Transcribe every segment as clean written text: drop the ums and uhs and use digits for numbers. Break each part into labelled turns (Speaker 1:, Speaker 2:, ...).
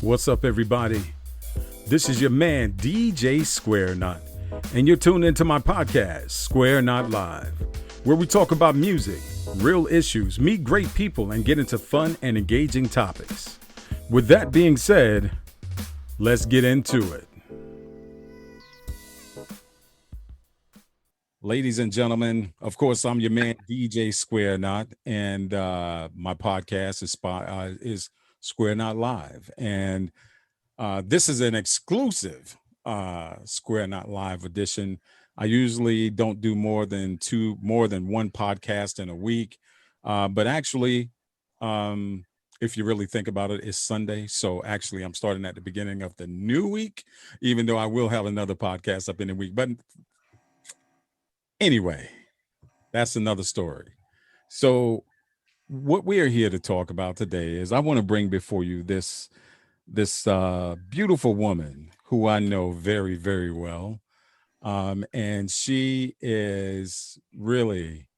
Speaker 1: What's up, everybody? This is your man, DJ Square Knot, and you're tuned into my podcast, Square Knot Live, where we talk about music, real issues, meet great people, and get into fun and engaging topics. With that being said, let's get into it. Ladies and gentlemen, of course, I'm your man, DJ Square Knot, and my podcast is Square Knot Live. And this is an exclusive Square Knot Live edition. I usually don't do more than one podcast in a week. But actually, if you really think about it, it's Sunday. So actually, I'm starting at the beginning of the new week, even though I will have another podcast up in the week. But anyway, that's another story. So what we are here to talk about today is I want to bring before you this beautiful woman who I know very, very well. And she is really,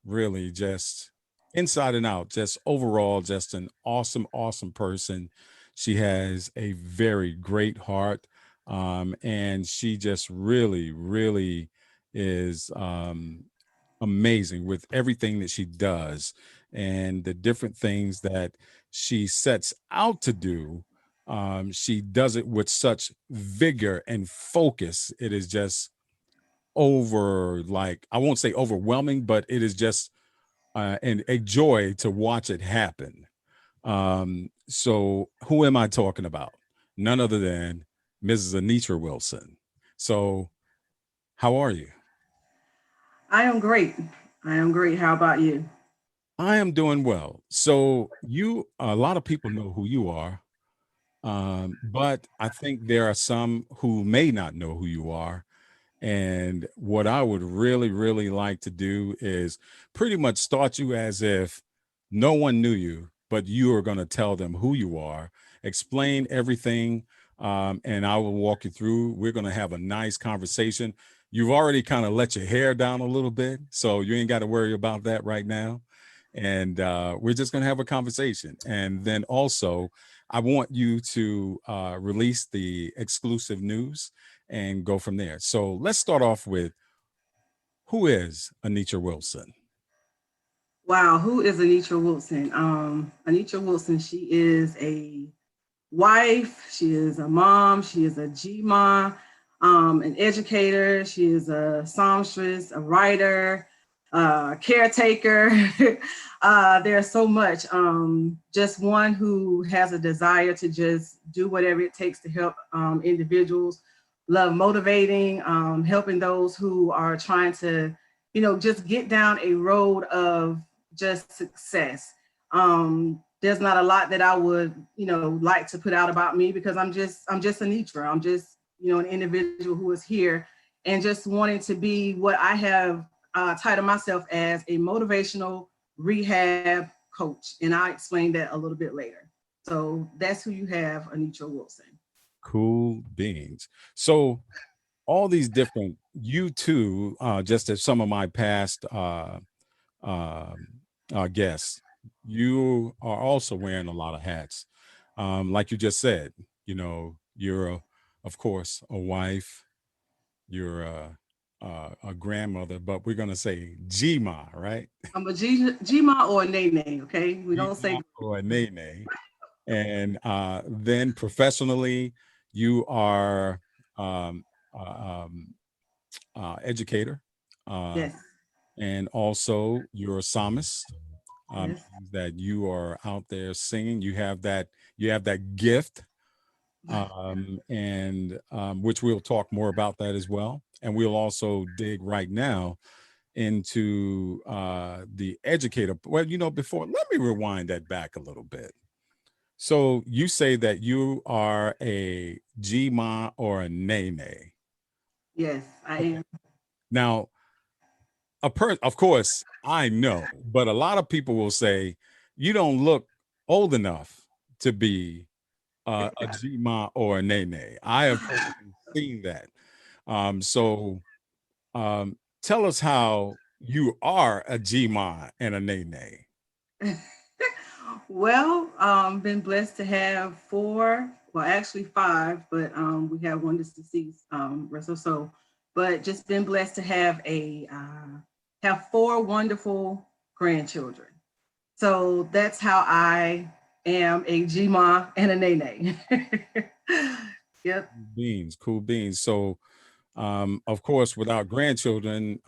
Speaker 1: really just inside and out, just overall, just an awesome, awesome person. She has a very great heart. And she just really, really is amazing with everything that she does and the different things that she sets out to do. She does it with such vigor and focus. It is just I won't say overwhelming, but it is just a joy to watch it happen. So who am I talking about? None other than Mrs. Anitra Wilson. So how are you?
Speaker 2: I am great. How about you?
Speaker 1: I am doing well. So a lot of people know who you are. But I think there are some who may not know who you are. And what I would really, really like to do is pretty much start you as if no one knew you, but you are going to tell them who you are, explain everything, and I will walk you through. We're going to have a nice conversation. You've already kind of let your hair down a little bit, so you ain't got to worry about that right now. And we're just going to have a conversation. And then also, I want you to release the exclusive news and go from there. So let's start off with, who is Anitra Wilson?
Speaker 2: Wow, who is Anitra Wilson? Anitra Wilson, she is a wife, she is a mom, she is a G-ma, an educator, she is a songstress, a writer, caretaker. There's so much. Just one who has a desire to just do whatever it takes to help individuals. Love motivating, helping those who are trying to, just get down a road of just success. There's not a lot that I would, like to put out about me, because I'm just Anitra. I'm just, an individual who is here and just wanting to be what I have titled myself as, a motivational rehab coach. And I'll explain that a little bit later. So that's who you have, Anitra Wilson.
Speaker 1: Cool beans. So all these different, you too, just as some of my past guests, you are also wearing a lot of hats. Like you just said, you're of course a wife, you're a grandmother, but we're gonna say G-ma, right?
Speaker 2: I'm a G-ma or a Nene, okay? We don't say
Speaker 1: or a Nene. And then professionally, you are educator,
Speaker 2: yes.
Speaker 1: and also you're a psalmist.
Speaker 2: Yes.
Speaker 1: That you are out there singing. You have that gift, and which we'll talk more about that as well. And we'll also dig right now into the educator. Well, before, let me rewind that back a little bit. So you say that you are a G-ma or a Nene.
Speaker 2: Yes, I am.
Speaker 1: Now, of course, I know, but a lot of people will say you don't look old enough to be a G-ma or a Nene. I have seen that. So tell us how you are a G-ma and a Nene.
Speaker 2: Well, been blessed to have four well, actually five, but we have one that's deceased, rest her soul. But just been blessed to have four wonderful grandchildren. So that's how I am a Gma and a Nene. Yep.
Speaker 1: Beans, cool beans. So, of course, without grandchildren,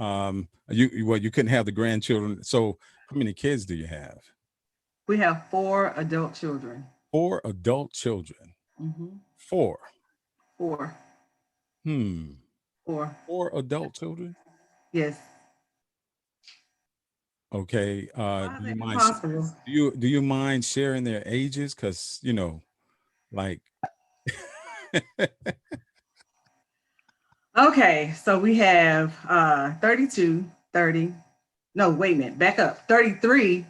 Speaker 1: you couldn't have the grandchildren. So, how many kids do you have?
Speaker 2: We have four adult children.
Speaker 1: Four adult children.
Speaker 2: Mm-hmm.
Speaker 1: Four.
Speaker 2: Four.
Speaker 1: Hmm.
Speaker 2: Four.
Speaker 1: Four adult children.
Speaker 2: Yes.
Speaker 1: Okay.
Speaker 2: How
Speaker 1: Do
Speaker 2: is
Speaker 1: you
Speaker 2: that
Speaker 1: mind?
Speaker 2: possible?
Speaker 1: Do you mind sharing their ages? Because like.
Speaker 2: Okay, so we have 32, 30. No, wait a minute, back up. 33,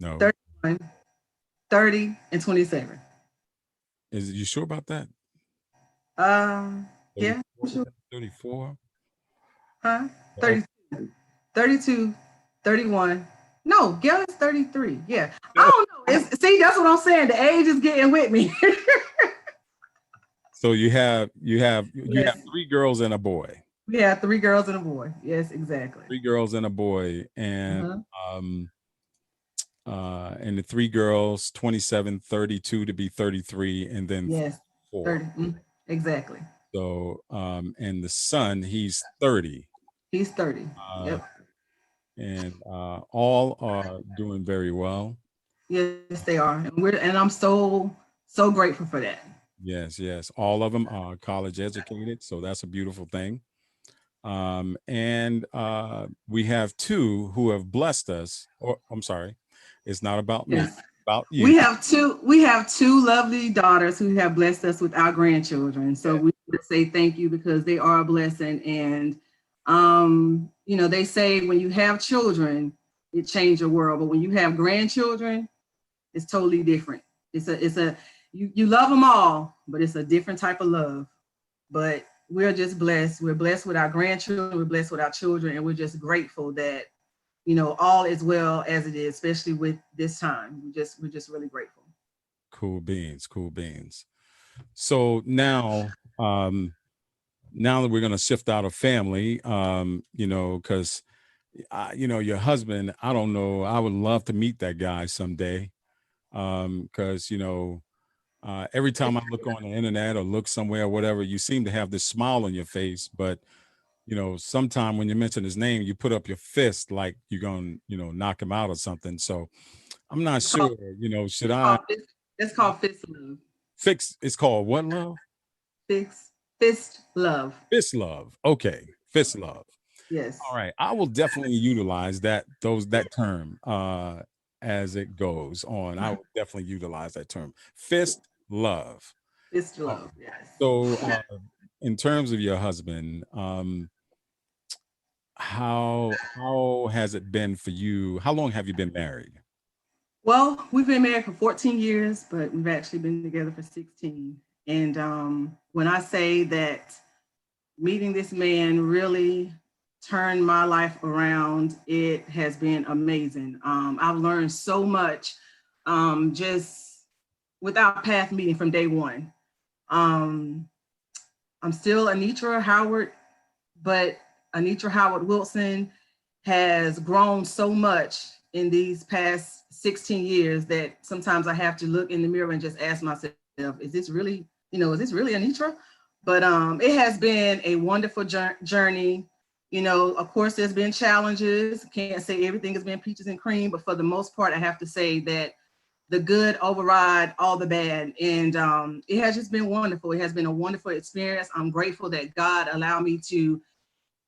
Speaker 1: No.
Speaker 2: 31, 30, and 27.
Speaker 1: Is you sure about that?
Speaker 2: Yeah,
Speaker 1: 34,
Speaker 2: sure.
Speaker 1: 34.
Speaker 2: Huh?
Speaker 1: Oh,
Speaker 2: 32, 32, 31. No, Gail is 33. Yeah. I don't know. See, that's what I'm saying. The age is getting with me.
Speaker 1: so you have
Speaker 2: Yes.
Speaker 1: three girls and a boy.
Speaker 2: We have three girls and a boy. Yes, exactly.
Speaker 1: Three girls and a boy, and
Speaker 2: Uh-huh.
Speaker 1: and the three girls 27, 32 to be 33, and then
Speaker 2: Yes.
Speaker 1: 4.
Speaker 2: 30. Exactly.
Speaker 1: So and the son, he's 30.
Speaker 2: He's 30.
Speaker 1: uh
Speaker 2: Yep.
Speaker 1: and all are doing very well.
Speaker 2: Yes, they are. And I'm so grateful for that.
Speaker 1: Yes, all of them are college educated, so that's a beautiful thing. And we have two who have blessed us, or I'm sorry, it's not about me,
Speaker 2: Yes.
Speaker 1: it's about you.
Speaker 2: We have two lovely daughters who have blessed us with our grandchildren. So we want to say thank you because they are a blessing. And they say when you have children, it changes your world. But when you have grandchildren, it's totally different. You love them all, but it's a different type of love. But we're just blessed. We're blessed with our grandchildren, we're blessed with our children, and we're just grateful that all is well as it is, especially with this time. We're just really grateful.
Speaker 1: Cool beans, cool beans. So now that we're going to shift out of family, because your husband, I don't know, I would love to meet that guy someday. Because every time I look on the internet or look somewhere or whatever, you seem to have this smile on your face, but sometime when you mention his name, you put up your fist like you're gonna, knock him out or something. So I'm not
Speaker 2: It's called
Speaker 1: sure, should
Speaker 2: it's
Speaker 1: I
Speaker 2: called fist, it's called fist love.
Speaker 1: fix it's called what love?
Speaker 2: Fist love.
Speaker 1: Fist love. Okay, fist love. All
Speaker 2: Yes.
Speaker 1: right. I will definitely utilize that term as it goes on. I will definitely utilize that term. Fist love.
Speaker 2: Fist
Speaker 1: Uh,
Speaker 2: love. Yes.
Speaker 1: so in terms of your husband, how has it been for you? How long have you been married?
Speaker 2: Well, we've been married for 14 years, but we've actually been together for 16. And when I say that meeting this man really turned my life around, it has been amazing. I've learned so much just with our path meeting from day one. Um, I'm still Anitra Howard, but Anitra Howard Wilson has grown so much in these past 16 years that sometimes I have to look in the mirror and just ask myself, is this really Anitra? But it has been a wonderful journey. Of course, there's been challenges. Can't say everything has been peaches and cream, but for the most part, I have to say that the good override all the bad. And it has just been wonderful. It has been a wonderful experience. I'm grateful that God allowed me to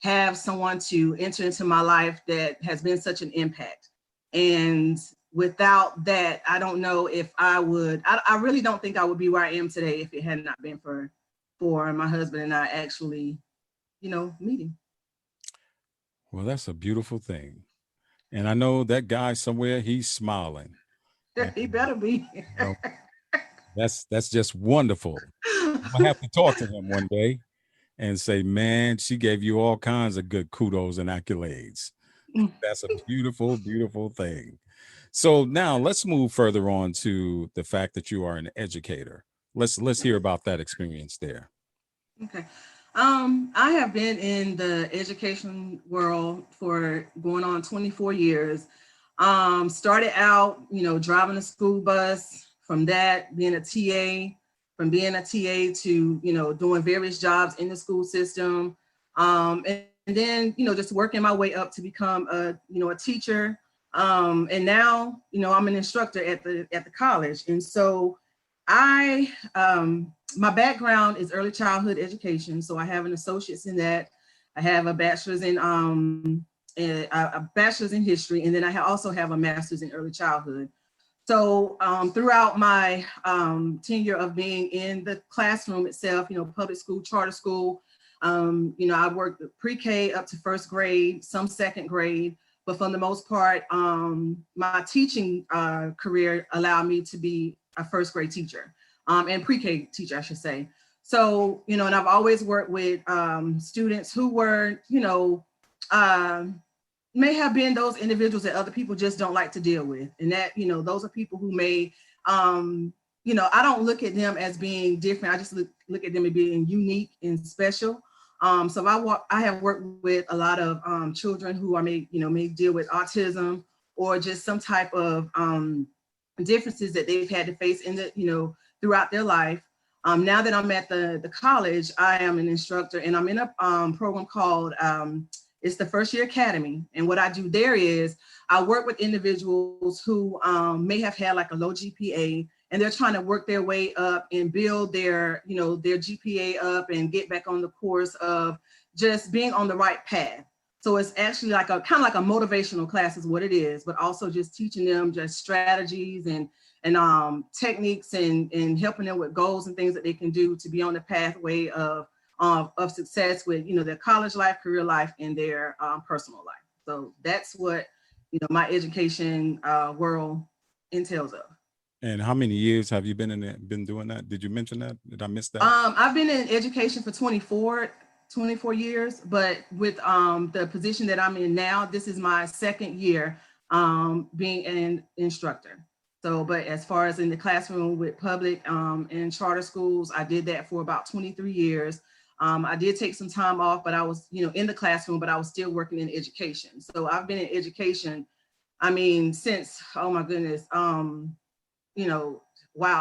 Speaker 2: have someone to enter into my life that has been such an impact. And without that, I don't know if I really don't think I would be where I am today if it had not been for my husband and I actually, meeting.
Speaker 1: Well, that's a beautiful thing. And I know that guy somewhere, he's smiling. And
Speaker 2: He better be.
Speaker 1: you know, that's just wonderful. I'm gonna have to talk to him one day and say, man, she gave you all kinds of good kudos and accolades. That's a beautiful, beautiful thing. So now let's move further on to the fact that you are an educator. Let's hear about that experience there.
Speaker 2: Okay. I have been in the education world for going on 24 years. Started out, driving a school bus, from that being a TA, from being a TA to, doing various jobs in the school system. And then, just working my way up to become a teacher. And now, I'm an instructor at the college. And so my background is early childhood education, so I have an associate's in that. I have a bachelor's in a bachelor's in history, and then I also have a master's in early childhood. So throughout my tenure of being in the classroom itself, public school, charter school, I worked pre-K up to first grade, some second grade, but for the most part, my teaching career allowed me to be a first grade teacher and pre-K teacher, I should say. So, and I've always worked with students who were, uh, may have been those individuals that other people just don't like to deal with. And that, those are people who may, I don't look at them as being different. I just look at them as being unique and special. So I have worked with a lot of children who are may deal with autism or just some type of differences that they've had to face in the, throughout their life. Now that I'm at the college, I am an instructor and I'm in a program called, it's the First Year Academy. And what I do there is I work with individuals who may have had like a low GPA and they're trying to work their way up and build their GPA up and get back on the course of just being on the right path. So it's actually like a kind of like a motivational class is what it is, but also just teaching them just strategies and techniques and helping them with goals and things that they can do to be on the pathway of success with, their college life, career life, and their personal life. So that's what, my education world entails of.
Speaker 1: And how many years have you been in it, been doing that? Did you mention that? Did I miss that?
Speaker 2: I've been in education for 24 years, but with the position that I'm in now, this is my second year being an instructor. So, but as far as in the classroom with public and charter schools, I did that for about 23 years. I did take some time off, but I was, in the classroom, but I was still working in education. So I've been in education, since, oh my goodness, wow.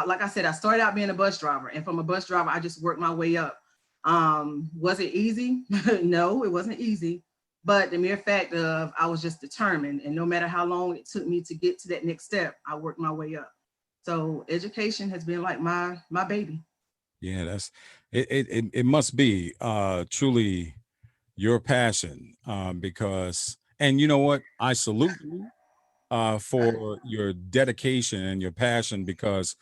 Speaker 2: Like I said, I started out being a bus driver, and from a bus driver, I just worked my way up. Was it easy? No, it wasn't easy. But the mere fact of I was just determined, and no matter how long it took me to get to that next step, I worked my way up. So education has been like my baby.
Speaker 1: Yeah, it must be truly your passion, because, and you know what? I salute you for your dedication and your passion, because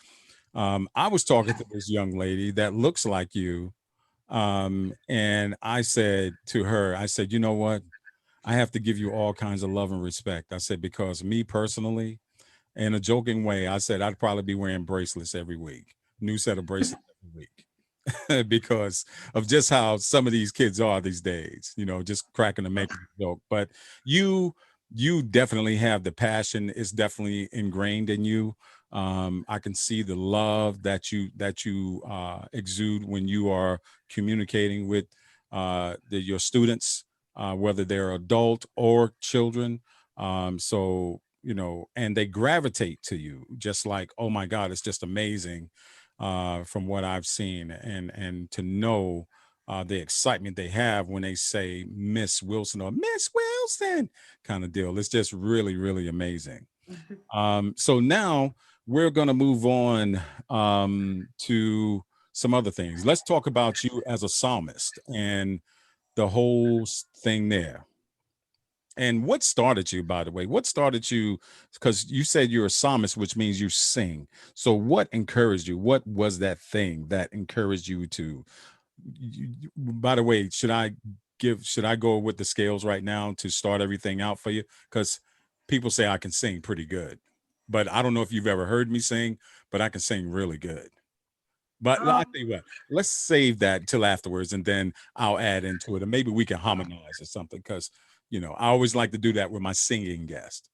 Speaker 1: I was talking to this young lady that looks like you. And I said to her, I said, you know what? I have to give you all kinds of love and respect. I said, because me personally, in a joking way, I said I'd probably be wearing bracelets every week, new set of bracelets every week, because of just how some of these kids are these days, just cracking and making a joke. But you you definitely have the passion. It's definitely ingrained in you. I can see the love that you exude when you are communicating with your students, whether they're adult or children. So and they gravitate to you, just like, oh my God, it's just amazing, from what I've seen, and to know the excitement they have when they say Miss Wilson or Miss Wilson kind of deal. It's just really, really amazing. So now we're going to move on to some other things. Let's talk about you as a psalmist and the whole thing there. And what started you, by the way? What started you? Because you said you're a psalmist, which means you sing. So what encouraged you? What was that thing that encouraged you to? By the way, should I go with the scales right now to start everything out for you? Because people say I can sing pretty good, but I don't know if you've ever heard me sing, but I can sing really good. But I
Speaker 2: Um,
Speaker 1: tell you what, let's save that till afterwards, and then I'll add into it, and maybe we can harmonize or something. Because I always like to do that with my singing guest.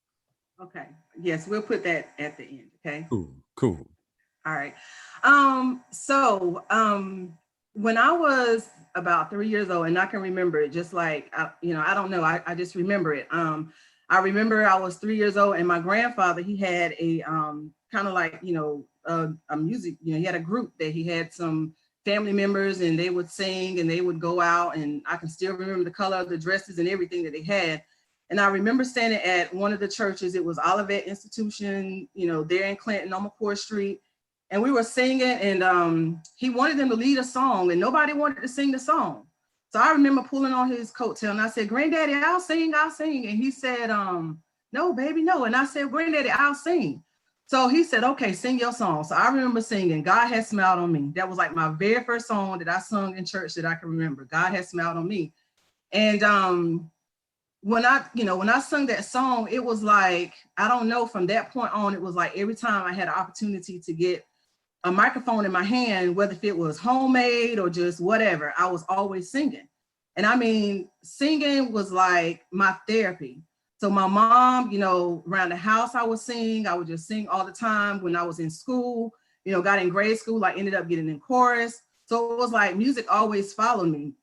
Speaker 2: okay. Yes, we'll put that at the end. Okay.
Speaker 1: Cool, cool.
Speaker 2: All right. When I was about 3 years old, and I can remember it just like, I don't know, I just remember it. I remember I was 3 years old, and my grandfather, he had a kind of like, a music, he had a group that he had some family members, and they would sing and they would go out, and I can still remember the color of the dresses and everything that they had. And I remember standing at one of the churches. It was Olivet Institution, there in Clinton on McCourt Street. And we were singing, and he wanted them to lead a song, and nobody wanted to sing the song. So I remember pulling on his coattail, and I said, "Granddaddy, I'll sing, I'll sing." And he said, "No, baby, no." And I said, "Granddaddy, I'll sing." So he said, "Okay, sing your song." So I remember singing "God Has Smiled on Me." That was like my very first song that I sung in church that I can remember. God Has Smiled on Me. And when I sung that song, it was like, I don't know, from that point on, it was like every time I had an opportunity to get a microphone in my hand, whether if it was homemade or just whatever, I was always singing. And I mean, singing was like my therapy. So my mom, around the house, I would sing. I would just sing all the time. When I was in school, got in grade school, I ended up getting in chorus. So it was like music always followed me.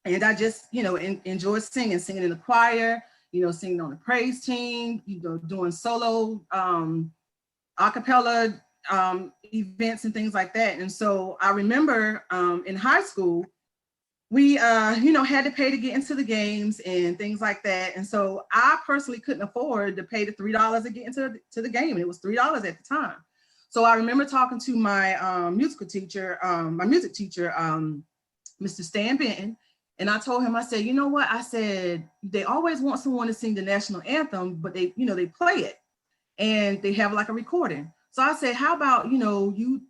Speaker 2: And I just, enjoyed singing in the choir, singing on the praise team, doing solo a cappella events and things like that. And so I remember in high school, we, had to pay to get into the games and things like that. And so I personally couldn't afford to pay the $3 to get into the game. And it was $3 at the time. So I remember talking to my music teacher, Mr. Stan Benton. And I told him, I said, "You know what?" I said, "They always want someone to sing the national anthem, but they play it and they have like a recording." So I said, "How about, you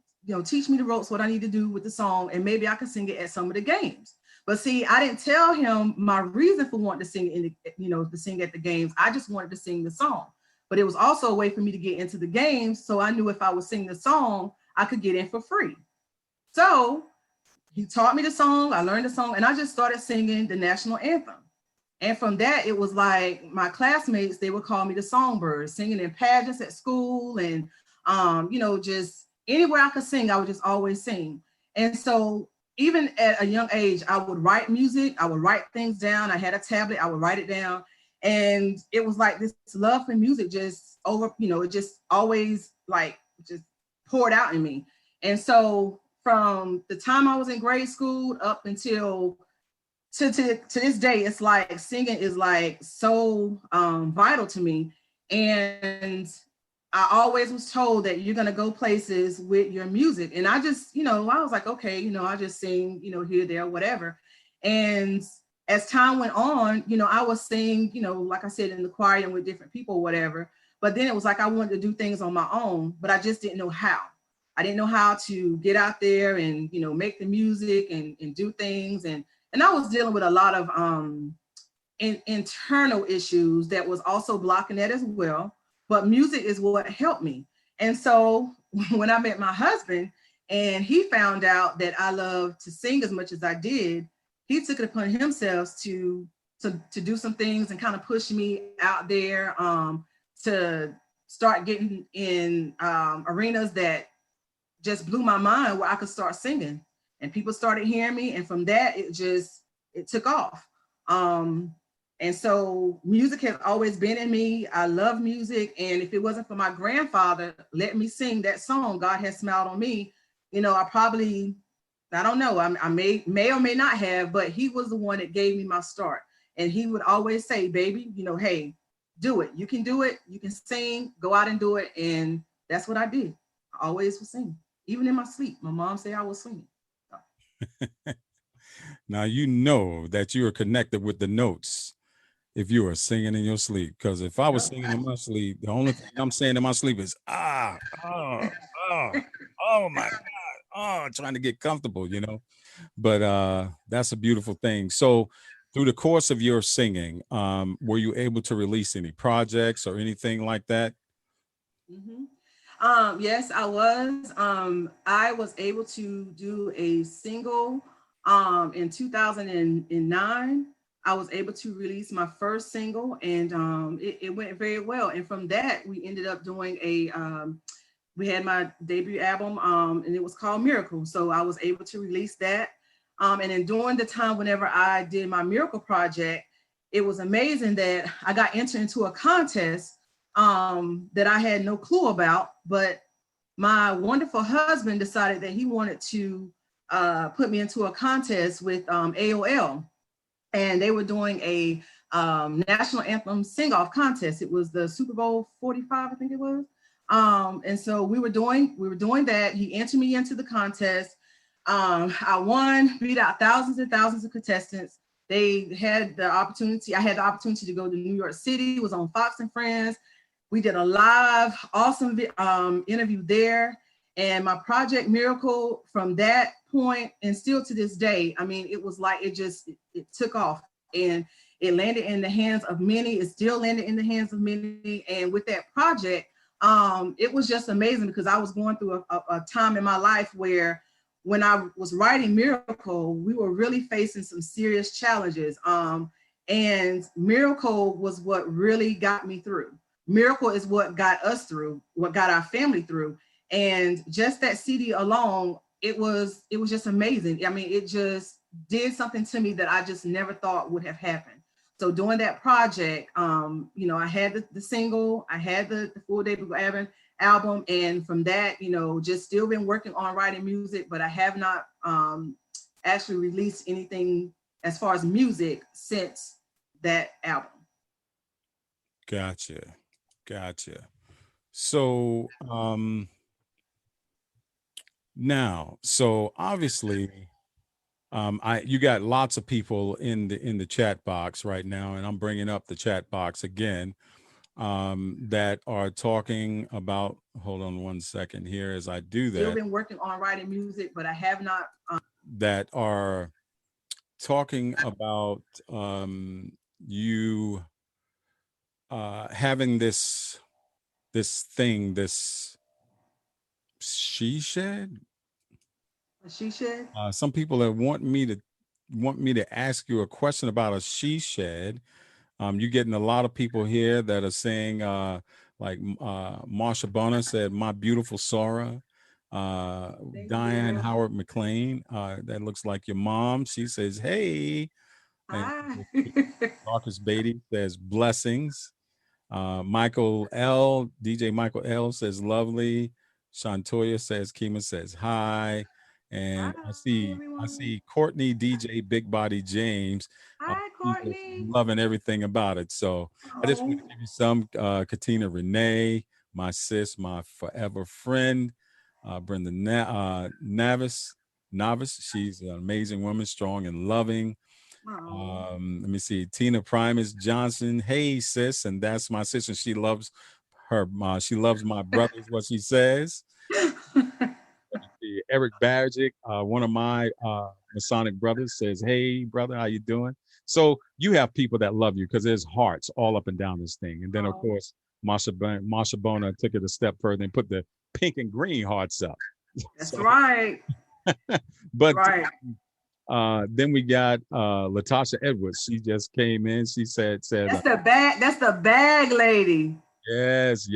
Speaker 2: teach me the ropes, what I need to do with the song, and maybe I can sing it at some of the games." But see, I didn't tell him my reason for wanting to sing to sing at the games. I just wanted to sing the song. But it was also a way for me to get into the games. So I knew if I would sing the song, I could get in for free. So he taught me the song, I learned the song, and I just started singing the national anthem. And from that, it was like my classmates, they would call me the songbird, singing in pageants at school, and just anywhere I could sing, I would just always sing. And so even at a young age, I would write music, I would write things down. I had a tablet, I would write it down. And it was like this love for music just it just always like just poured out in me. And so from the time I was in grade school up until to this day, it's like singing is like so vital to me. And I always was told that you're gonna go places with your music. And I just, I was like, okay, I just sing, here, there, whatever. And as time went on, I was singing, like I said, in the choir and with different people, whatever. But then it was like I wanted to do things on my own, but I just didn't know how. I didn't know how to get out there and, make the music and do things. And I was dealing with a lot of internal issues that was also blocking that as well. But music is what helped me. And so when I met my husband and he found out that I loved to sing as much as I did, he took it upon himself to do some things and kind of push me out there to start getting in arenas that just blew my mind, where I could start singing, and people started hearing me. And from that, it took off. And so music has always been in me. I love music. And if it wasn't for my grandfather letting me sing that song, "God Has Smiled on Me," I don't know, I may or may not have, but he was the one that gave me my start. And he would always say, "Baby, hey, do it. You can do it. You can sing, go out and do it." And that's what I did. I always was singing. Even in my sleep, my mom said I was singing.
Speaker 1: Now you know that you are connected with the notes if you are singing in your sleep. Because if I was singing in my sleep, the only thing I'm saying in my sleep is oh my God, trying to get comfortable, But that's a beautiful thing. So through the course of your singing, were you able to release any projects or anything like that?
Speaker 2: Mm-hmm. Yes, I was. I was able to do a single in 2009. I was able to release my first single, and it went very well. And from that, we ended up doing we had my debut album, and it was called Miracle. So I was able to release that. And then during the time whenever I did my Miracle project, it was amazing that I got entered into a contest that I had no clue about, but my wonderful husband decided that he wanted to put me into a contest with AOL, and they were doing a national anthem sing-off contest. It was the Super Bowl 45, I think it was. And so we were doing that. He entered me into the contest. I won, beat out thousands and thousands of contestants. They had the opportunity. I had the opportunity to go to New York City. It was on Fox and Friends. We did a live, awesome interview there. And my project Miracle, from that point and still to this day, I mean, it was like it took off, and it landed in the hands of many. It still landed in the hands of many. And with that project, it was just amazing, because I was going through a time in my life where, when I was writing Miracle, we were really facing some serious challenges. And Miracle was what really got me through. Miracle is what got us through, what got our family through. And just that CD alone, it was just amazing. I mean, it just did something to me that I just never thought would have happened. So doing that project, I had the single, I had the full debut album, and from that, just still been working on writing music, but I have not actually released anything as far as music since that album.
Speaker 1: Gotcha. So now, so obviously, you got lots of people in the chat box right now, and I'm bringing up the chat box again, that are talking about. Hold on one second here as I do that.
Speaker 2: Still been working on writing music, but I have not.
Speaker 1: That are talking about you having this thing, this she shed. Some people that want me to ask you a question about a she shed. You're getting a lot of people here that are saying, like Marsha Bonner said, "My beautiful Sora." Diane Howard McLean, that looks like your mom. She says, "Hey." And Marcus Beatty says, "Blessings." DJ Michael L says, "Lovely." Shantoya says, Kima says, "Hi." And I see Courtney DJ Big Body James.
Speaker 2: Hi, Courtney.
Speaker 1: Loving everything about it. So I just want to give you some. Katina Renee, my sis, my forever friend. Brenda Navis. She's an amazing woman, strong and loving. Let me see. Tina Primus Johnson. Hey, sis. And that's my sister. She loves her. She loves my brother, is what she says. Eric Bajic, one of my Masonic brothers, says, "Hey, brother, how you doing?" So you have people that love you, because there's hearts all up and down this thing. And then, of course, Marsha Bona took it a step further and put the pink and green hearts up.
Speaker 2: That's right.
Speaker 1: But right. Then we got Latasha Edwards. She just came in. She said
Speaker 2: that's the bag. That's the bag lady.
Speaker 1: Yes.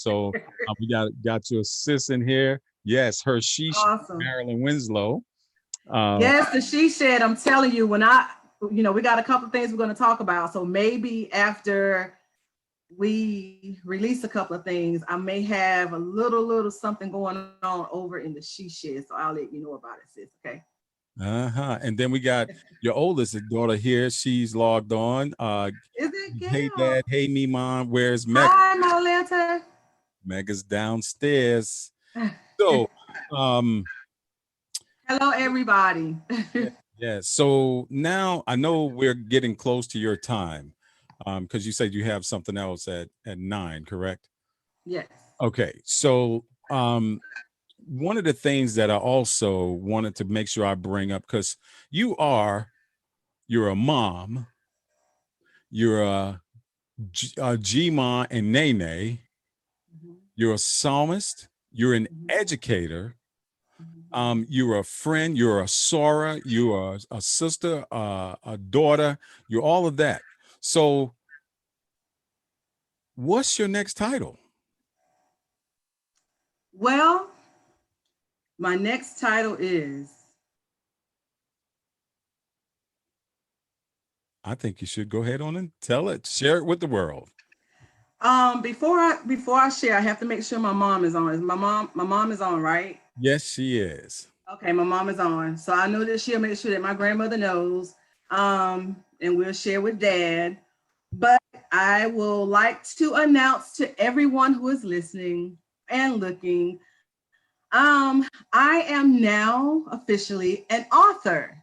Speaker 1: So we got your sis in here. Yes, her awesome. Marilyn Winslow.
Speaker 2: Yes, the she shed. I'm telling you, when we got a couple of things we're going to talk about. So maybe after we release a couple of things, I may have a little something going on over in the she shed. So I'll let you know about it, sis. Okay.
Speaker 1: And then we got your oldest daughter here. She's logged on.
Speaker 2: Is it Gail?
Speaker 1: Hey, Dad. Hey, me, Mom. Where's Meg?
Speaker 2: Hi, Molanta.
Speaker 1: Meg is downstairs. So,
Speaker 2: hello, everybody.
Speaker 1: Yeah. So now I know we're getting close to your time, because you said you have something else at 9, correct?
Speaker 2: Yes.
Speaker 1: Okay. So, one of the things that I also wanted to make sure I bring up, because you're a mom, you're a G-Ma and Nene, mm-hmm. You're a psalmist, you're an mm-hmm. educator, mm-hmm. You're a friend, you're a Sora, you're a sister, a daughter, you're all of that. So what's your next title?
Speaker 2: Well, my next title is,
Speaker 1: I think you should go ahead on and tell it, share it with the world.
Speaker 2: before I share, I have to make sure my mom is on. Is my mom is on, right?
Speaker 1: Yes, she is.
Speaker 2: Okay, my mom is on. So I know that she'll make sure that my grandmother knows. And we'll share with dad. But I will like to announce to everyone who is listening and looking, I am now officially an author.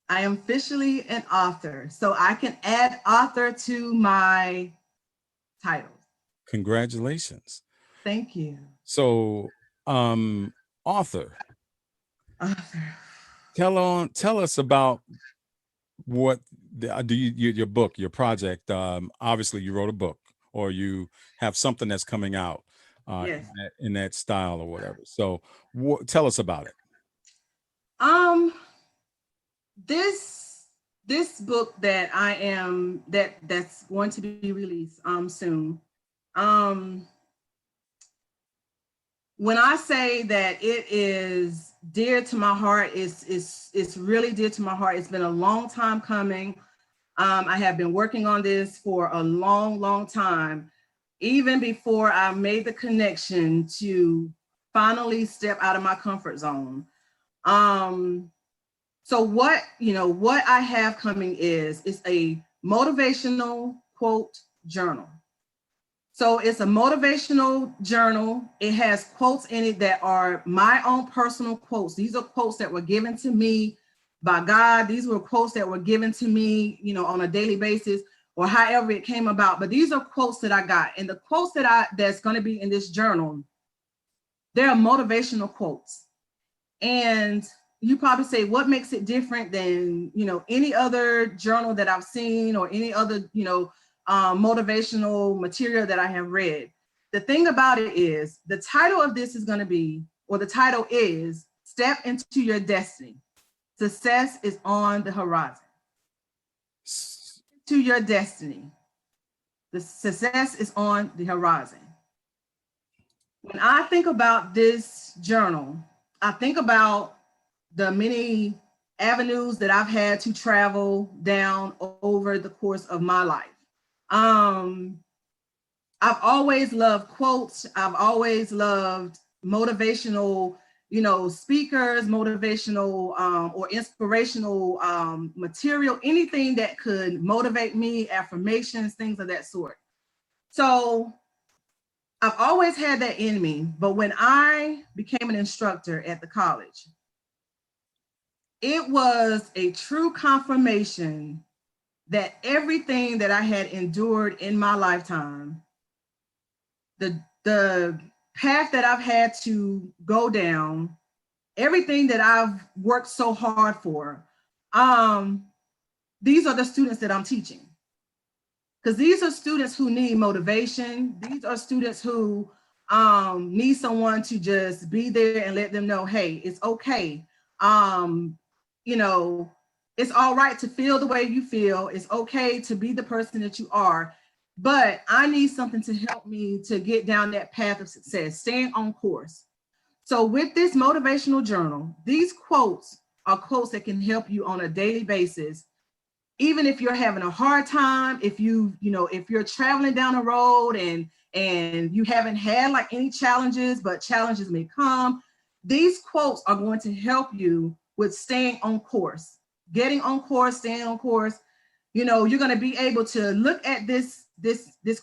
Speaker 2: I am officially an author. So I can add author to my title.
Speaker 1: Congratulations.
Speaker 2: Thank you.
Speaker 1: So, author,
Speaker 2: Author.
Speaker 1: tell us about what do your book, your project. Obviously, you wrote a book, or you have something that's coming out
Speaker 2: Yes.
Speaker 1: in that style or whatever. So, tell us about it.
Speaker 2: Um, this book that that's going to be released soon. Um, when I say that it is dear to my heart, it's really dear to my heart. It's been a long time coming. I have been working on this for a long, long time, even before I made the connection to finally step out of my comfort zone. So what I have coming is a motivational quote journal. So it's a motivational journal. It has quotes in it that are my own personal quotes. These are quotes that were given to me by God. These were quotes that were given to me, on a daily basis or however it came about. But these are quotes that I got. And the quotes that's going to be in this journal, they're motivational quotes. And you probably say, what makes it different than, any other journal that I've seen or any other, motivational material that I have read? The thing about it is the title of this is going to be, or the title is Step into Your Destiny. Success is on the horizon. To your destiny. The success is on the horizon. When I think about this journal, I think about the many avenues that I've had to travel down over the course of my life. I've always loved quotes. I've always loved motivational, speakers, motivational or inspirational material, anything that could motivate me, affirmations, things of that sort. So I've always had that in me. But when I became an instructor at the college, it was a true confirmation that everything that I had endured in my lifetime, the path that I've had to go down, everything that I've worked so hard for, these are the students that I'm teaching. Because these are students who need motivation. These are students who need someone to just be there and let them know, hey, it's okay. It's all right to feel the way you feel. It's okay to be the person that you are. But I need something to help me to get down that path of success, staying on course. So with this motivational journal, these quotes are quotes that can help you on a daily basis. Even if you're having a hard time, if if you're traveling down the road and you haven't had like any challenges, but challenges may come, these quotes are going to help you with staying on course, getting on course, staying on course. You're going to be able to look at this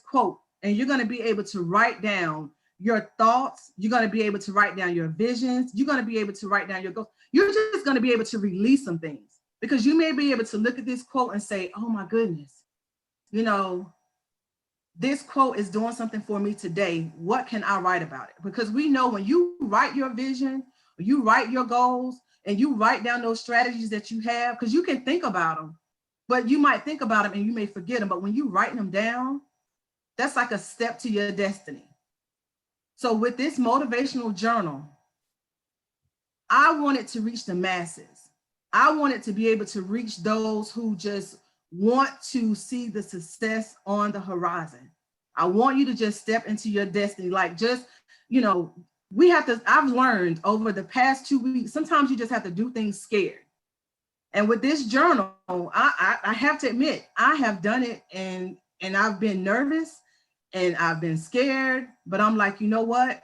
Speaker 2: quote, and you're going to be able to write down your thoughts. You're going to be able to write down your visions. You're going to be able to write down your goals. You're just going to be able to release some things, because you may be able to look at this quote and say, oh my goodness, this quote is doing something for me today. What can I write about it? Because we know when you write your vision, you write your goals, and you write down those strategies that you have, because you can think about them, but you might think about them and you may forget them. But when you write them down, that's like a step to your destiny. So with this motivational journal, I want it to reach the masses. I want it to be able to reach those who just want to see the success on the horizon. I want you to just step into your destiny. Like, just, you know, I've learned over the past 2 weeks, sometimes you just have to do things scared. And with this journal, I have to admit, I have done it, and I've been nervous and I've been scared, but I'm like, you know what?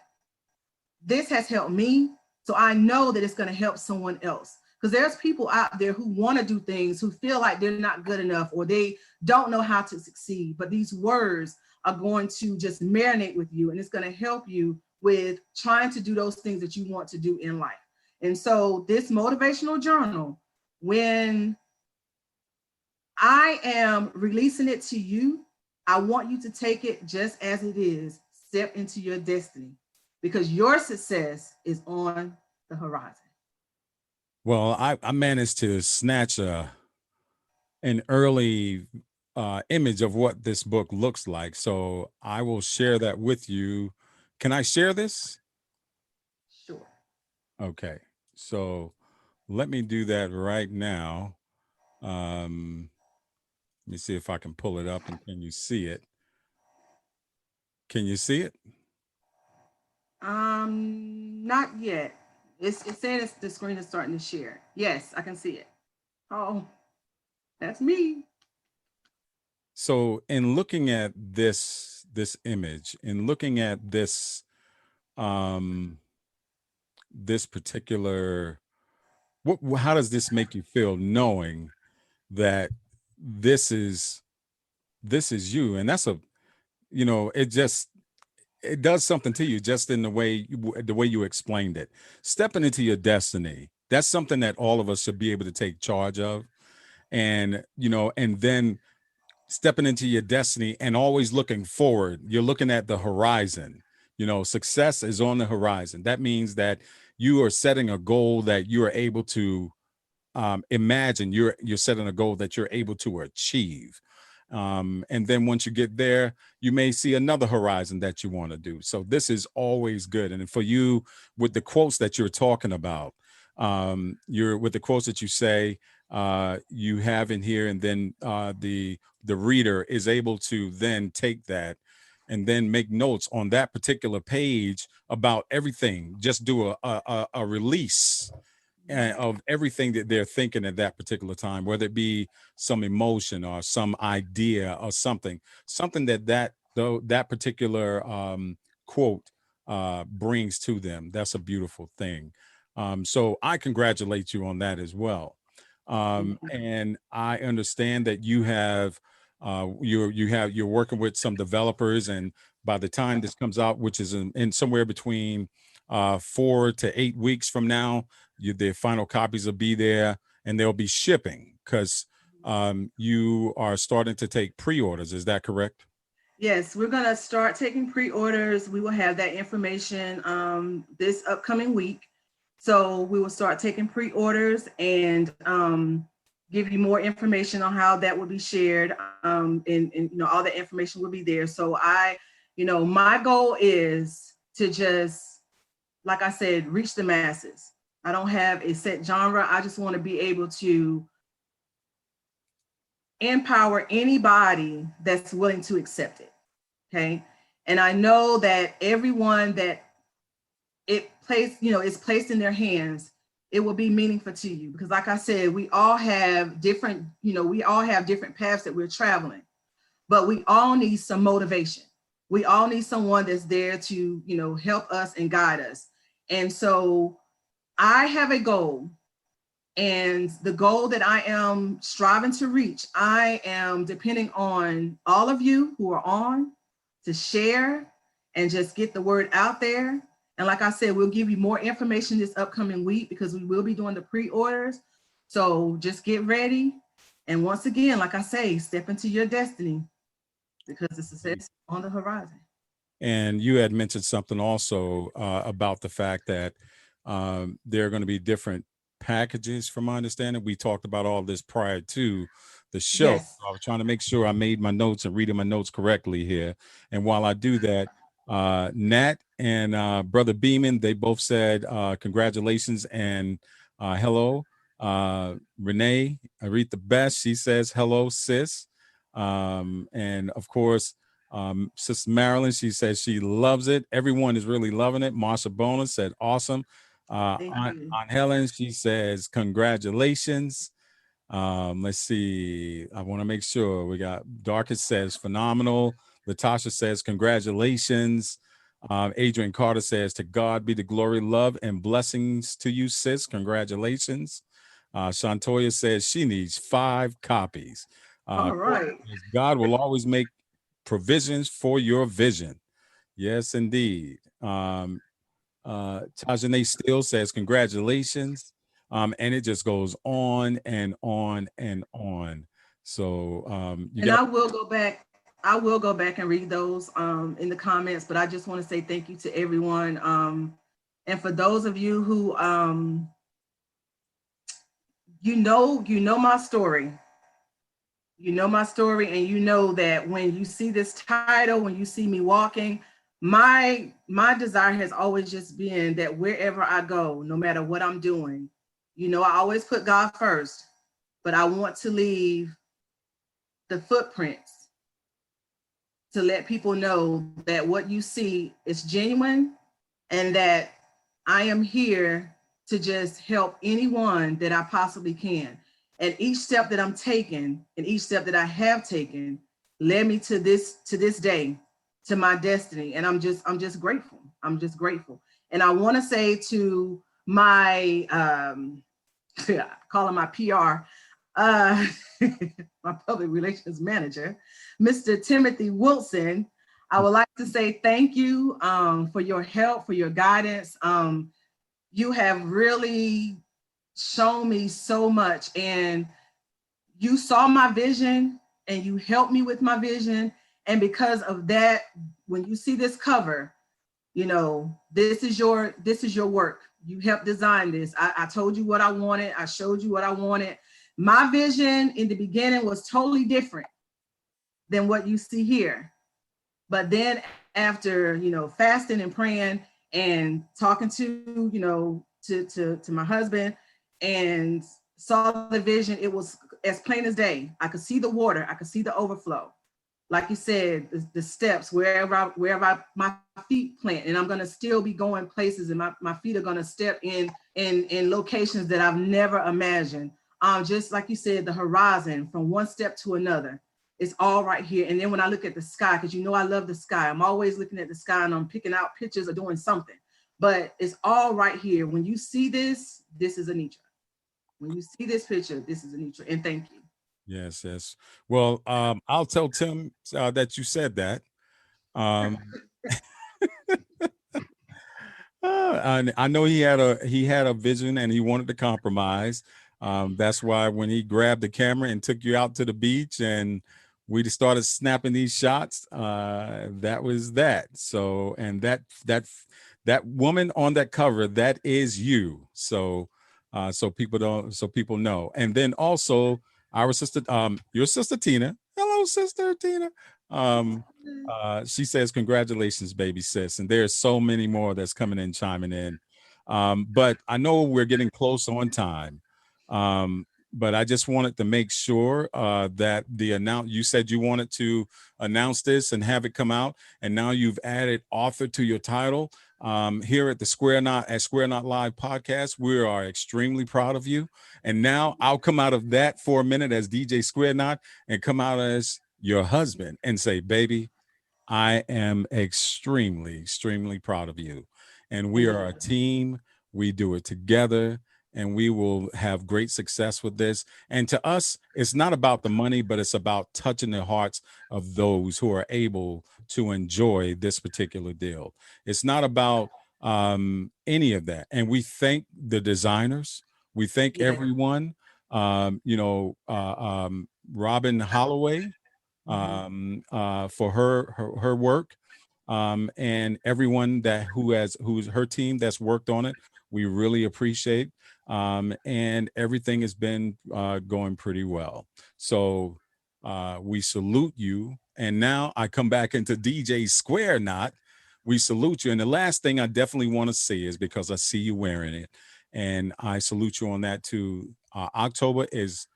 Speaker 2: This has helped me. So I know that it's going to help someone else. Because there's people out there who want to do things, who feel like they're not good enough, or they don't know how to succeed. But these words are going to just marinate with you, and it's going to help you with trying to do those things that you want to do in life. And so this motivational journal, when I am releasing it to you, I want you to take it just as it is. Step into your destiny, because your success is on the horizon.
Speaker 1: Well, I managed to snatch an early image of what this book looks like. So I will share that with you. Can I share this?
Speaker 2: Sure.
Speaker 1: Okay. So let me do that right now. Let me see if I can pull it up, and can you see it? Can you see it?
Speaker 2: Not yet. It's saying the screen is starting to share. Yes, I can see it. Oh, that's me.
Speaker 1: So in looking at this image, in looking at um this particular, how does this make you feel, knowing that this is this is you? And that's a, it just, it does something to you just in the way you explained it. Stepping into your destiny, that's something that all of us should be able to take charge of. And and then stepping into your destiny and always looking forward. You're looking at the horizon. Success is on the horizon. That means that you are setting a goal that you are able to imagine. You're setting a goal that you're able to achieve. And then once you get there, you may see another horizon that you want to do. So this is always good. And for you, with the quotes that you're talking about, you're with the quotes that you say, you have in here, and then the reader is able to then take that and then make notes on that particular page about everything. Just do a release of everything that they're thinking at that particular time, whether it be some emotion or some idea or something that particular quote brings to them. That's a beautiful thing. So I congratulate you on that as well. And I understand that you have you're working with some developers, and by the time this comes out, which is in somewhere between 4 to 8 weeks from now, the final copies will be there, and they'll be shipping, because you are starting to take pre-orders. Is that correct?
Speaker 2: Yes, we're going to start taking pre-orders. We will have that information this upcoming week. So we will start taking pre-orders and give you more information on how that will be shared. And all the information will be there. So my goal is to just, like I said, reach the masses. I don't have a set genre. I just want to be able to empower anybody that's willing to accept it. Okay. And I know that everyone that is placed in their hands, it will be meaningful to you, because like I said, we all have different paths that we're traveling, but we all need some motivation. We all need someone that's there to, help us and guide us. And so I have a goal, and the goal that I am striving to reach, I am depending on all of you who are on to share and just get the word out there. And like I said, we'll give you more information this upcoming week, because we will be doing the pre-orders. So just get ready. And once again, like I say, step into your destiny, because the success is on the horizon.
Speaker 1: And you had mentioned something also about the fact that there are going to be different packages. From my understanding, we talked about all this prior to the show.
Speaker 2: Yes.
Speaker 1: I was trying to make sure I made my notes and reading my notes correctly here. And while I do that, Nat and Brother Beeman, they both said congratulations and hello. Renee, Aretha Best, she says hello, sis. And of course, Sister Marilyn, she says she loves it. Everyone is really loving it. Marsha Bonus said awesome.
Speaker 2: Thank you.
Speaker 1: Aunt Helen, she says congratulations. Let's see. I want to make sure we got Darkest says phenomenal. Latasha says congratulations. Adrian Carter says to God be the glory, love, and blessings to you, sis. Congratulations. Shantoya says she needs 5 copies.
Speaker 2: All right.
Speaker 1: God will always make provisions for your vision. Yes, indeed. Tajane Steele says congratulations. And it just goes on and on and on. So you
Speaker 2: And
Speaker 1: got.
Speaker 2: I will go back. I will go back and read those in the comments, but I just want to say thank you to everyone. And for those of you who you know my story. You know my story, and you know that when you see this title, when you see me walking, my desire has always just been that wherever I go, no matter what I'm doing, I always put God first, but I want to leave the footprints to let people know that what you see is genuine and that I am here to just help anyone that I possibly can. And each step that I'm taking and each step that I have taken led me to this day, to my destiny. And I'm just grateful. I'm just grateful. And I want to say to my call him my PR, uh, my public relations manager, Mr. Timothy Wilson, I would like to say thank you for your help, for your guidance. You have really shown me so much, and you saw my vision and you helped me with my vision. And because of that, when you see this cover, this is your work. You helped design this. I told you what I wanted. I showed you what I wanted. My vision in the beginning was totally different than what you see here. But then after, fasting and praying and talking to my husband and saw the vision, it was as plain as day. I could see the water. I could see the overflow. Like you said, the steps, wherever my feet plant, and I'm going to still be going places, and my feet are going to step in locations that I've never imagined. Just like you said, the horizon from one step to another. It's all right here. And then when I look at the sky, because I love the sky, I'm always looking at the sky and I'm picking out pictures or doing something. But it's all right here. When you see this is Anitra. When you see this picture, this is Anitra. And thank you.
Speaker 1: Yes, yes. Well, I'll tell Tim that you said that. Um, and I know he had a vision and he wanted to compromise. That's why when he grabbed the camera and took you out to the beach and we just started snapping these shots, that was that. So, and that woman on that cover, that is you. So, so people know. And then also our sister, your sister Tina. Hello, sister Tina. She says, congratulations, baby sis. And there's so many more that's coming in, chiming in. But I know we're getting close on time. But I just wanted to make sure that you said you wanted to announce this and have it come out. And now you've added author to your title. Here at the Square Knot Live podcast, we are extremely proud of you. And now I'll come out of that for a minute as DJ Square Knot and come out as your husband and say, baby, I am extremely, extremely proud of you. And we are a team. We do it together and we will have great success with this. And to us, it's not about the money, but it's about touching the hearts of those who are able to enjoy this particular deal. It's not about any of that. And we thank the designers. We thank everyone. Robin Holloway, for her work, and everyone who's her team that's worked on it. We really appreciate, and everything has been going pretty well. So we salute you. And now I come back into DJ Square Knot. We salute you. And the last thing I definitely want to say is because I see you wearing it, and I salute you on that too. October is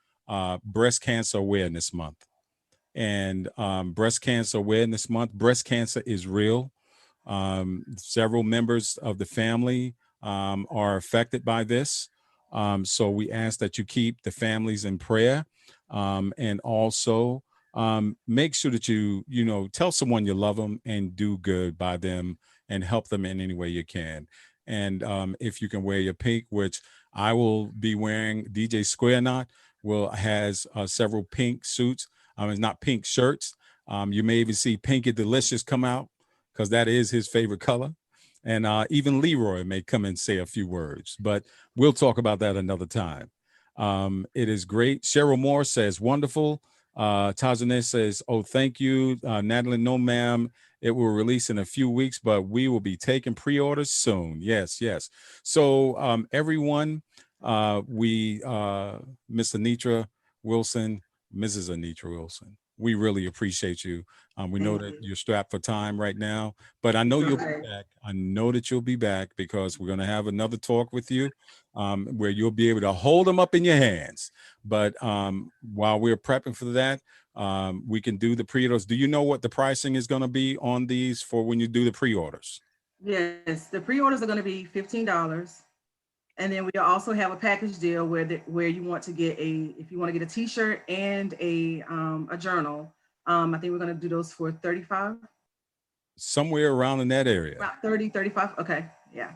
Speaker 1: Breast Cancer Awareness Month. and Breast Cancer Awareness Month. Breast cancer is real. Several members of the family are affected by this. So we ask that you keep the families in prayer, and also make sure that you tell someone you love them and do good by them and help them in any way you can. And if you can wear your pink, which I will be wearing, DJ Square Knot will has several pink suits. It's not pink shirts. You may even see Pinky Delicious come out because that is his favorite color. And even Leroy may come and say a few words, but we'll talk about that another time. It is great. Cheryl Moore says, wonderful. Tajane says, oh, thank you. Natalie, no, ma'am. It will release in a few weeks, but we will be taking pre-orders soon. Yes, yes. So everyone, Miss Anitra Wilson, Mrs. Anitra Wilson, we really appreciate you. We know that you're strapped for time right now, but I know you'll be back. I know that you'll be back because we're going to have another talk with you where you'll be able to hold them up in your hands. But while we're prepping for that, we can do the pre-orders. Do you know what the pricing is going to be on these for when you do the pre-orders?
Speaker 2: Yes, the pre-orders are going to be $15. And then we also have a package deal where you want to get if you want to get a T-shirt and a journal. I think we're going to do those for $35.
Speaker 1: Somewhere around in that area.
Speaker 2: About 30, 35. Okay, yeah.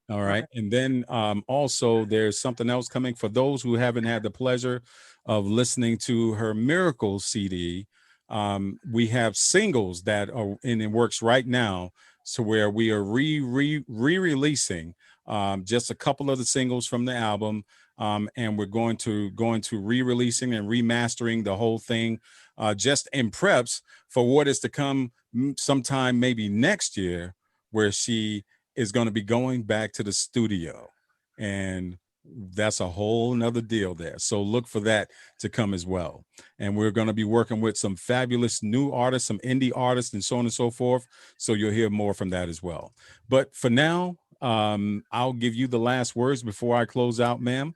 Speaker 1: All right. And then also there's something else coming for those who haven't had the pleasure of listening to her Miracle CD. We have singles that are in works right now, so where we are re-releasing just a couple of the singles from the album, and we're going to re-releasing and remastering the whole thing, just in preps for what is to come sometime maybe next year, where she is going to be going back to the studio, and that's a whole nother deal there. So look for that to come as well. And we're going to be working with some fabulous new artists, some indie artists, and so on and so forth. So you'll hear more from that as well. But for now, I'll give you the last words before I close out, ma'am.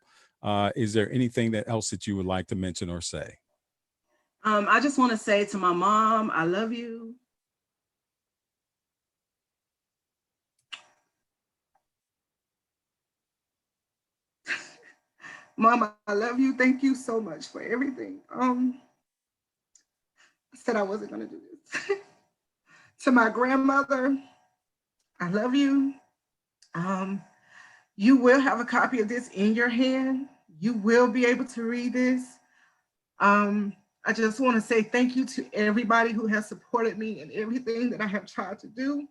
Speaker 1: Is there anything else that you would like to mention or say?
Speaker 2: I just want to say to my mom, I love you. Mom, I love you. Thank you so much for everything. I said I wasn't going to do this. To my grandmother, I love you. You will have a copy of this in your hand. You will be able to read this. I just want to say thank you to everybody who has supported me in everything that I have tried to do.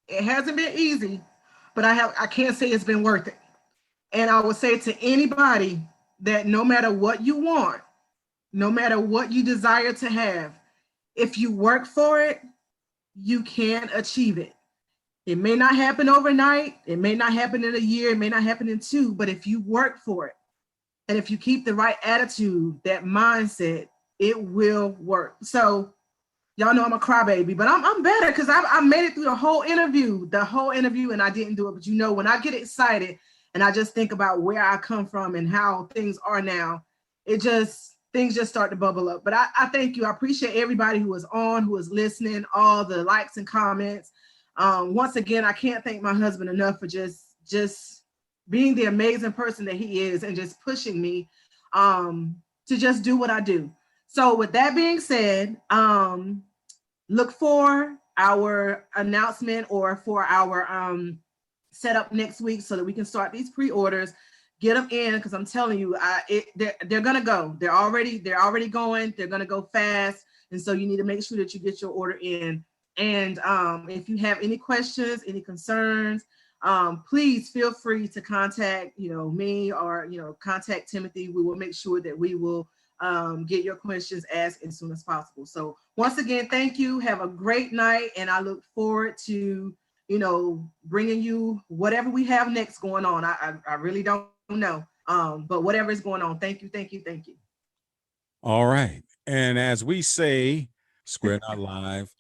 Speaker 2: It hasn't been easy, but I can't say it's been worth it. And I would say to anybody that no matter what you want, no matter what you desire to have, if you work for it, you can achieve it. It may not happen overnight. It may not happen in a year. It may not happen in two, but if you work for it, and if you keep the right attitude, that mindset, it will work. So y'all know I'm a crybaby, but I'm better because I made it through the whole interview, and I didn't do it. But when I get excited and I just think about where I come from and how things are now, things just start to bubble up. But I thank you. I appreciate everybody who is on, who is listening, all the likes and comments. Once again, I can't thank my husband enough for just being the amazing person that he is and just pushing me to just do what I do. So with that being said, look for our announcement or for our setup next week so that we can start these pre-orders, get them in, because I'm telling you, they're gonna go. They're already going. They're gonna go fast, and so you need to make sure that you get your order in. And if you have any questions, any concerns, please feel free to contact me or contact Timothy. We will make sure that we will get your questions asked as soon as possible. So once again, thank you. Have a great night, and I look forward to bringing you whatever we have next going on. I really don't know, but whatever is going on, thank you.
Speaker 1: All right, and as we say, Square Not Live,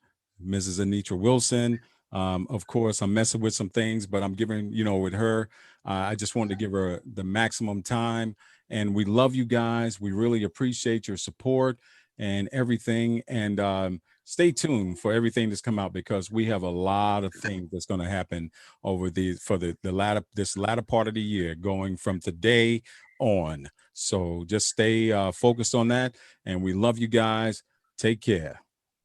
Speaker 1: Mrs. Anitra Wilson. Of course, I'm messing with some things, but I'm giving with her. I just wanted to give her the maximum time. And we love you guys. We really appreciate your support and everything. And stay tuned for everything that's come out, because we have a lot of things that's going to happen over the latter part of the year, going from today on. So just stay focused on that. And we love you guys. Take care.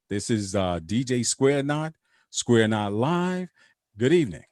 Speaker 1: This is DJ Square Knot Live. Good evening.